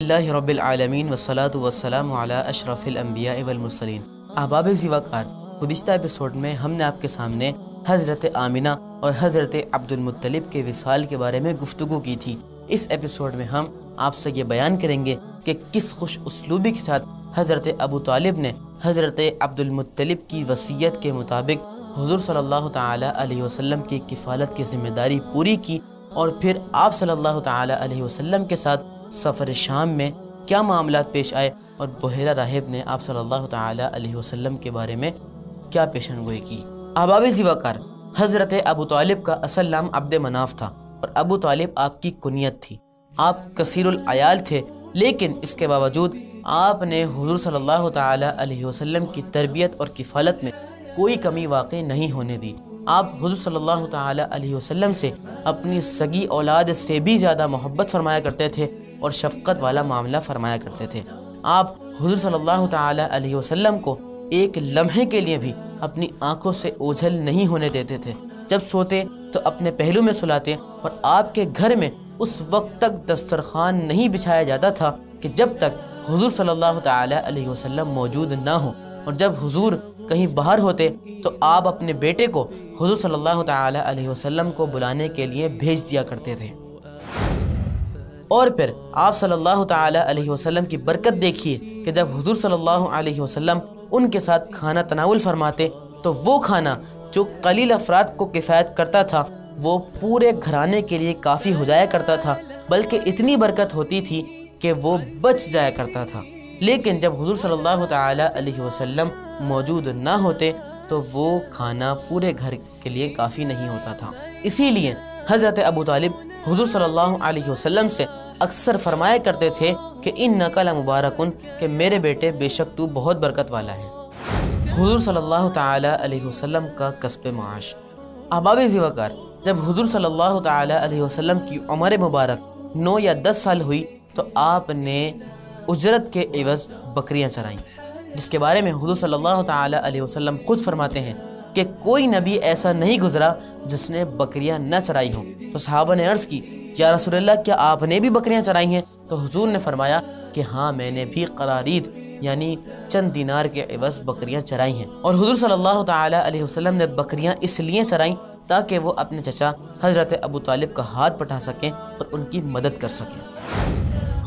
اللہ رب العالمین والصلاة والسلام علی اشرف الانبیاء والمرسلین۔ احباب زیوکار، گزشتہ ایپیسوڈ میں ہم نے آپ کے سامنے حضرت آمنہ اور حضرت عبد المطلب کے وصال کے بارے میں گفتگو کی تھی۔ اس ایپیسوڈ میں ہم آپ سے یہ بیان کریں گے کہ کس خوش اسلوبی کے ساتھ حضرت ابو طالب نے حضرت عبد المطلب کی وصیت کے مطابق حضور صلی اللہ تعالی علیہ وسلم کی کفالت کی ذمہ داری پوری کی، اور پھر آپ صلی اللہ تعالی علیہ وسلم کے ساتھ سفر شام میں کیا معاملات پیش آئے، اور بحیرہ راہب نے آپ صلی اللہ تعالی علیہ وسلم کے بارے میں کیا پیشن گوئی کی۔ احباب زیوکار، حضرت ابو طالب کا اصل نام عبد مناف تھا، اور ابو طالب آپ کی کنیت تھی۔ آپ کثیر العیال تھے، لیکن اس کے باوجود آپ نے حضور صلی اللہ تعالی علیہ وسلم کی تربیت اور کفالت میں کوئی کمی واقع نہیں ہونے دی۔ آپ حضور صلی اللہ تعالی علیہ وسلم سے اپنی سگی اولاد سے بھی زیادہ محبت فرمایا کرتے تھے اور شفقت والا معاملہ فرمایا کرتے تھے۔ آپ حضور صلی اللہ تعالی علیہ وسلم کو ایک لمحے کے لیے بھی اپنی آنکھوں سے اوجھل نہیں ہونے دیتے تھے۔ جب سوتے تو اپنے پہلو میں سلاتے، اور آپ کے گھر میں اس وقت تک دسترخوان نہیں بچھایا جاتا تھا کہ جب تک حضور صلی اللہ تعالی علیہ وسلم موجود نہ ہو، اور جب حضور کہیں باہر ہوتے تو آپ اپنے بیٹے کو حضور صلی اللہ تعالی علیہ وسلم کو بلانے کے لیے بھیج دیا کرتے تھے۔ اور پھر آپ صلی اللہ تعالی علیہ وسلم کی برکت دیکھیے کہ جب حضور صلی اللہ علیہ وسلم ان کے ساتھ کھانا تناول فرماتے تو وہ کھانا جو قلیل افراد کو کفایت کرتا تھا وہ پورے گھرانے کے لیے کافی ہو جایا کرتا تھا، بلکہ اتنی برکت ہوتی تھی کہ وہ بچ جایا کرتا تھا۔ لیکن جب حضور صلی اللہ تعالی علیہ وسلم موجود نہ ہوتے تو وہ کھانا پورے گھر کے لیے کافی نہیں ہوتا تھا۔ اسی لیے حضرت ابو طالب حضور صلی اللہ علیہ وسلم سے اکثر فرمایا کرتے تھے کہ انک لمبارکن، کہ میرے بیٹے بے شک تو بہت برکت والا ہے۔ حضور صلی اللہ تعالی علیہ وسلم کا کسب معاش۔ احباب زیوکار، جب حضور صلی اللہ تعالی علیہ وسلم کی عمر مبارک 9 یا 10 سال ہوئی تو آپ نے اجرت کے عوض بکریاں چرائیں، جس کے بارے میں حضور صلی اللہ تعالی علیہ وسلم خود فرماتے ہیں کہ کوئی نبی ایسا نہیں گزرا جس نے بکریاں نہ چرائی ہوں۔ تو صحابہ نے عرض کی، یا رسول اللہ، کیا آپ نے بھی بکریاں چرائی ہیں؟ تو حضور نے فرمایا کہ ہاں، میں نے بھی قرارید یعنی چند دینار کے عوض بکریاں چرائی ہیں۔ اور حضور صلی اللہ تعالی علیہ وسلم نے بکریاں اس لیے چرائیں تاکہ وہ اپنے چچا حضرت ابو طالب کا ہاتھ پٹھا سکیں اور ان کی مدد کر سکیں۔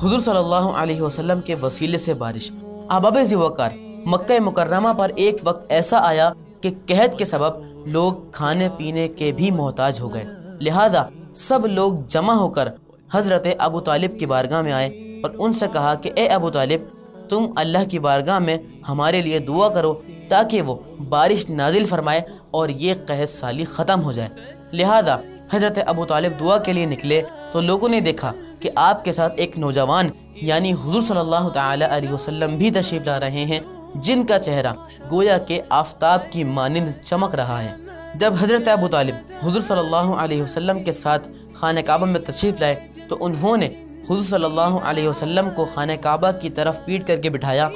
حضور صلی اللہ علیہ وسلم کے وسیلے سے بارش۔ احباب زیوکار، مکہ مکرمہ پر ایک وقت ایسا آیا کہ قحط کے سبب لوگ کھانے پینے کے بھی محتاج ہو گئے، لہذا سب لوگ جمع ہو کر حضرت ابو طالب کی بارگاہ میں آئے اور ان سے کہا کہ اے ابو طالب، تم اللہ کی بارگاہ میں ہمارے لیے دعا کرو تاکہ وہ بارش نازل فرمائے اور یہ قحط سالی ختم ہو جائے۔ لہذا حضرت ابو طالب دعا کے لیے نکلے تو لوگوں نے دیکھا کہ آپ کے ساتھ ایک نوجوان یعنی حضور صلی اللہ تعالی علیہ وسلم بھی تشریف لا رہے ہیں، جن کا چہرہ گویا کہ آفتاب کی مانند چمک رہا ہے۔ جب حضرت ابو طالب حضور صلی اللہ علیہ وسلم کے ساتھ خانہ کعبہ میں تشریف لائے تو انہوں نے حضور صلی اللہ علیہ وسلم کو خانہ کعبہ کی طرف پیٹ کر کے بٹھایا۔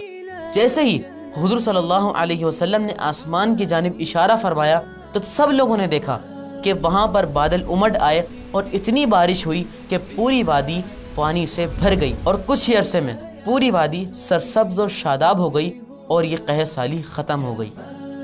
جیسے ہی حضور صلی اللہ علیہ وسلم نے آسمان کی جانب اشارہ فرمایا تو سب لوگوں نے دیکھا کہ وہاں پر بادل امڈ آئے اور اتنی بارش ہوئی کہ پوری وادی پانی سے بھر گئی، اور کچھ ہی عرصے میں پوری وادی سرسبز اور شاداب ہو گئی اور یہ قحط سالی ختم ہو گئی۔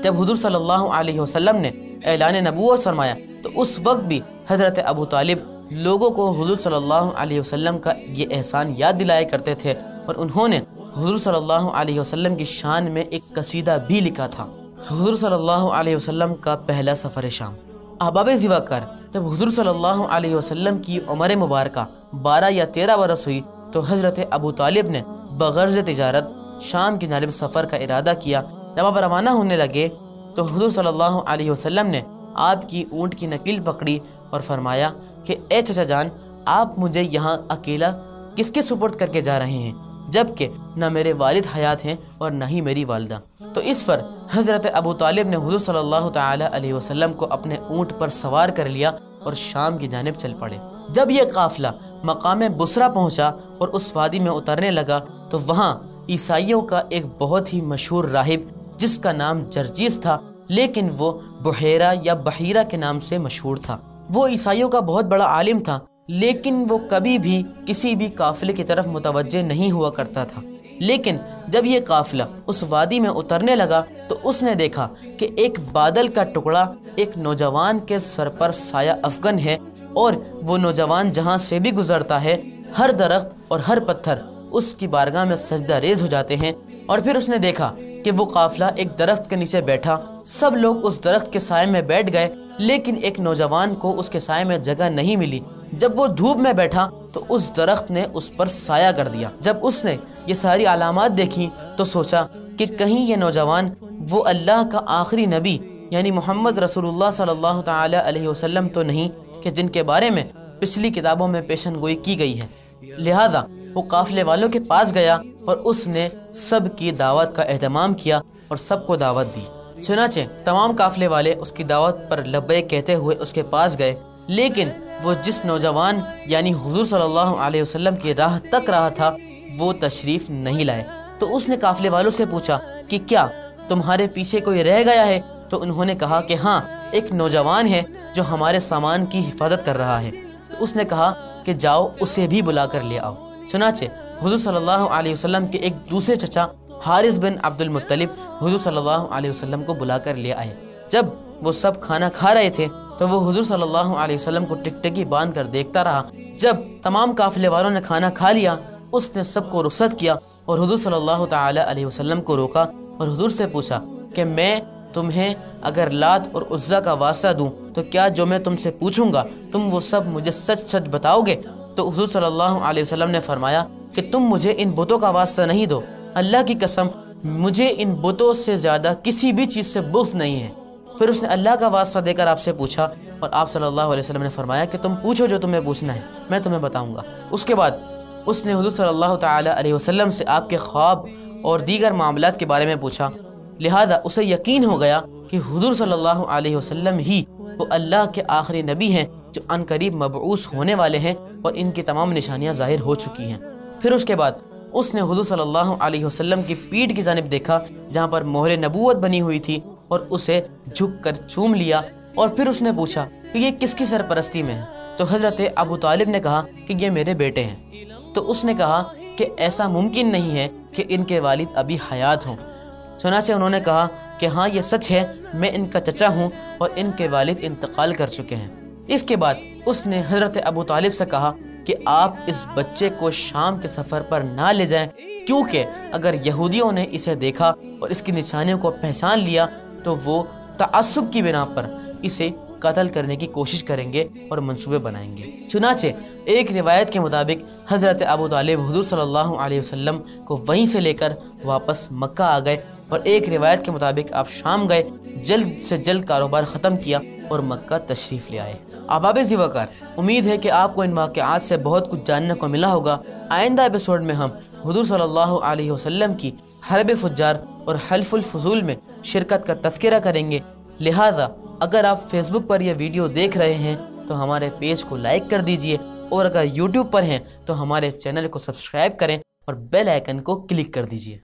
جب حضور صلی اللہ علیہ وسلم نے اعلان نبوت فرمایا تو اس وقت بھی حضرت ابو طالب لوگوں کو حضور صلی اللہ علیہ وسلم کا یہ احسان یاد دلایا کرتے تھے، اور انہوں نے حضور صلی اللہ علیہ وسلم کی شان میں ایک قصیدہ بھی لکھا تھا۔ حضور صلی اللہ علیہ وسلم کا پہلا سفر شام۔ احباب زیوکار، جب حضور صلی اللہ علیہ وسلم کی عمر مبارکہ 12 یا 13 برس ہوئی تو حضرت ابو طالب نے بغرض تجارت شام کی جانب سفر کا ارادہ کیا۔ جب آپ روانہ ہونے لگے تو حضور صلی اللہ علیہ وسلم نے آپ کی اونٹ کی نکیل پکڑی اور فرمایا کہ اے چچا جان، آپ مجھے یہاں اکیلا کس کے سپرد کر کے جا رہے ہیں، جبکہ نہ میرے والد حیات ہیں اور نہ ہی میری والدہ۔ تو اس پر حضرت ابو طالب نے حضور صلی اللہ تعالی علیہ وسلم کو اپنے اونٹ پر سوار کر لیا اور شام کی جانب چل پڑے۔ جب یہ قافلہ مقام بصرہ پہنچا اور اس وادی میں اترنے لگا تو وہاں عیسائیوں کا ایک بہت ہی مشہور راہب جس کا نام جرجیس تھا، لیکن وہ بحیرہ یا بحیرہ کے نام سے مشہور تھا، وہ عیسائیوں کا بہت بڑا عالم تھا، لیکن وہ کبھی بھی کسی بھی قافلے کی طرف متوجہ نہیں ہوا کرتا تھا۔ لیکن جب یہ قافلہ اس وادی میں اترنے لگا تو اس نے دیکھا کہ ایک بادل کا ٹکڑا ایک نوجوان کے سر پر سایہ افغن ہے، اور وہ نوجوان جہاں سے بھی گزرتا ہے ہر درخت اور ہر پتھر اس کی بارگاہ میں سجدہ ریز ہو جاتے ہیں۔ اور پھر اس نے دیکھا کہ وہ قافلہ ایک درخت کے نیچے بیٹھا، سب لوگ اس درخت کے سائے میں بیٹھ گئے، لیکن ایک نوجوان کو اس کے سائے میں جگہ نہیں ملی۔ جب وہ دھوپ میں بیٹھا تو اس درخت نے اس پر سایہ کر دیا۔ جب اس نے یہ ساری علامات دیکھی تو سوچا کہ کہیں یہ نوجوان وہ اللہ کا آخری نبی یعنی محمد رسول اللہ صلی اللہ تعالی علیہ وسلم تو نہیں کہ جن کے بارے میں پچھلی کتابوں میں پیشن گوئی کی گئی ہے۔ لہذا وہ قافلے والوں کے پاس گیا اور اس نے سب کی دعوت کا اہتمام کیا اور سب کو دعوت دی۔ چنانچہ تمام قافلے والے اس کی دعوت پر لبیک کہتے ہوئے اس کے پاس گئے، لیکن وہ جس نوجوان یعنی حضور صلی اللہ علیہ وسلم کی راہ تک رہا تھا وہ تشریف نہیں لائے۔ تو اس نے قافلے والوں سے پوچھا کہ کیا تمہارے پیچھے کوئی رہ گیا ہے؟ تو انہوں نے کہا کہ ہاں، ایک نوجوان ہے جو ہمارے سامان کی حفاظت کر رہا ہے۔ تو اس نے کہا کہ جاؤ اسے بھی بلا کر لے آؤ۔ چنانچہ حضور صلی اللہ علیہ وسلم کے ایک دوسرے چچا حارث بن عبد المطلب حضور صلی اللہ علیہ وسلم کو بلا کر لے آئے۔ جب وہ سب کھانا کھا رہے تھے تو وہ حضور صلی اللہ علیہ وسلم کو ٹکٹکی باندھ کر دیکھتا رہا۔ جب تمام قافلے والوں نے کھانا کھا لیا اس نے سب کو رخصت کیا اور حضور صلی اللہ تعالی علیہ وسلم کو روکا اور حضور سے پوچھا کہ میں تمہیں اگر لات اور عزیٰ کا واسطہ دوں تو کیا جو میں تم سے پوچھوں گا تم وہ سب مجھے سچ سچ بتاؤ گے؟ تو حضور صلی اللہ علیہ وسلم نے فرمایا کہ تم مجھے ان بتوں کا واسطہ نہیں دو، اللہ کی قسم مجھے ان بتوں سے زیادہ کسی بھی چیز سے بغض نہیں ہے۔ پھر اس نے اللہ کا واسطہ دے کر آپ سے پوچھا اور آپ صلی اللہ علیہ وسلم نے فرمایا کہ تم پوچھو جو تمہیں پوچھنا ہے، میں تمہیں بتاؤں گا۔ اس کے بعد اس نے حضور صلی اللہ تعالی علیہ وسلم سے آپ کے خواب اور دیگر معاملات کے بارے میں پوچھا، لہذا اسے یقین ہو گیا کہ حضور صلی اللہ علیہ وسلم ہی وہ اللہ کے آخری نبی ہیں جو ان قریب مبعوث ہونے والے ہیں اور ان کی تمام نشانیاں ظاہر ہو چکی ہیں۔ پھر اس کے بعد اس نے حضور صلی اللہ علیہ وسلم کی پیٹھ کی جانب دیکھا جہاں پر مہر نبوت بنی ہوئی تھی اور اسے جھک کر چوم لیا، اور پھر اس نے پوچھا کہ یہ کس کی سرپرستی میں ہے؟ تو حضرت ابو طالب نے کہا کہ یہ میرے بیٹے ہیں۔ تو اس نے کہا کہ ایسا ممکن نہیں ہے کہ ان کے والد ابھی حیات ہوں۔ چنانچہ انہوں نے کہا کہ ہاں یہ سچ ہے، میں ان کا چچا ہوں اور ان کے والد انتقال کر چکے ہیں۔ اس کے بعد اس نے حضرت ابو طالب سے کہا کہ آپ اس بچے کو شام کے سفر پر نہ لے جائیں، کیونکہ اگر یہودیوں نے اسے دیکھا اور اس کی نشانیوں کو پہچان لیا تو وہ تعصب کی بنا پر اسے قتل کرنے کی کوشش کریں گے اور منصوبے بنائیں گے۔ چنانچہ ایک روایت کے مطابق حضرت ابو طالب حضور صلی اللہ علیہ وسلم کو وہیں سے لے کر واپس مکہ آ گئے، اور ایک روایت کے مطابق آپ شام گئے، جلد سے جلد کاروبار ختم کیا اور مکہ تشریف لے آئے۔ احباب ذی وقار، امید ہے کہ آپ کو ان واقعات سے بہت کچھ جاننے کو ملا ہوگا۔ آئندہ ایپیسوڈ میں ہم حضور صلی اللہ علیہ وسلم کی حرب فجار اور حلف الفضول میں شرکت کا تذکرہ کریں گے، لہذا اگر آپ فیس بک پر یہ ویڈیو دیکھ رہے ہیں تو ہمارے پیج کو لائک کر دیجئے، اور اگر یوٹیوب پر ہیں تو ہمارے چینل کو سبسکرائب کریں اور بیل آئیکن کو کلک کر دیجئے۔